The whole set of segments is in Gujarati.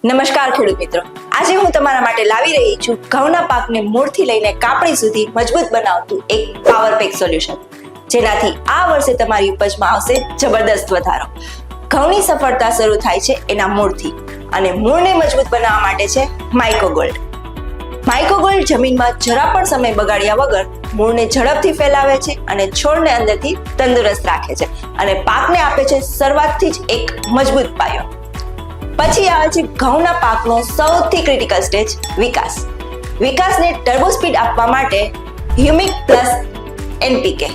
નમસ્કાર ખેડૂત મિત્રો, આજે હું તમારા માટે લાવી રહી છું ઘઉંના પાકને મૂળથી લઈને કાપણી સુધી મજબૂત બનાવતું એક પાવર પેક સોલ્યુશન, જેનાથી આ વર્ષે તમારી ઉપજમાં આવશે જબરદસ્ત વધારો. ઘઉંની સફળતા શરૂ થાય છે એના મૂળથી, અને મૂળને મજબૂત બનાવવા માટે છે માઇક્રોગોલ્ડ. માઇક્રોગોલ્ડ જમીનમાં જરા પણ સમય બગાડ્યા વગર મૂળને ઝડપથી ફેલાવે છે અને છોડને અંદરથી તંદુરસ્ત રાખે છે અને પાકને આપે છે શરૂઆતથી જ એક મજબૂત પાયો. પછી આવે છે ઘઉંના પાકનો સૌથી ક્રિટિકલ સ્ટેજ, વિકાસ. વિકાસને ટર્બો સ્પીડ આપવા માટે હ્યુમિક પ્લસ એનપીકે.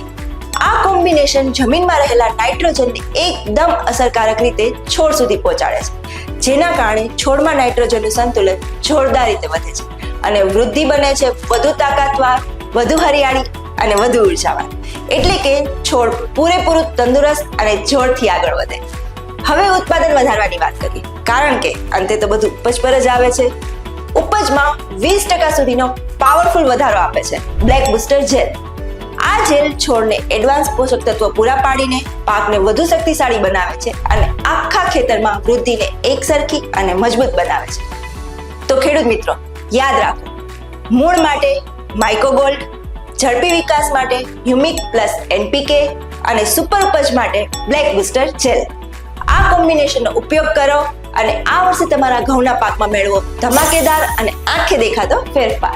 આ કોમ્બિનેશન જમીનમાં રહેલા નાઇટ્રોજનને એકદમ અસરકારક રીતે છોડ સુધી પહોંચાડે છે, જેના કારણે છોડમાં નાઇટ્રોજનનું સંતુલન જોરદાર રીતે વધે છે અને વૃદ્ધિ બને છે વધુ તાકાતવાર, વધુ હરિયાળી અને વધુ ઉર્જાવાન. એટલે કે છોડ પૂરેપૂરું તંદુરસ્ત અને જોરથી આગળ વધે. હવે ઉત્પાદન વધારવાની વાત કરીએ, કારણ કે અંતે તો બધું ઉપજ પર જ આવે છે. ઉપજમાં 20% સુધીનો પાવરફુલ વધારો આપે છે બ્લેક બુસ્ટર જેલ. આ જેલ છોડને એડવાન્સ પોષક તત્વો પૂરા પાડીને પાકને વધુ શક્તિશાળી બનાવે છે અને આખા ખેતરમાં વૃદ્ધિને એકસરખી અને મજબૂત બનાવે છે. તો ખેડૂત મિત્રો, યાદ રાખો, મૂળ માટે માઇક્રોગોલ્ડ, ઝડપી વિકાસ માટે હ્યુમિક પ્લસ એનપીકે અને સુપર ઉપજ માટે બ્લેક બુસ્ટર જેલ. આ કોમ્બિનેશનનો ઉપયોગ કરો અને આ વર્ષે તમારા ઘઉંના પાકમાં મેળવો ધમાકેદાર અને આંખે દેખાતો ફેરફાર.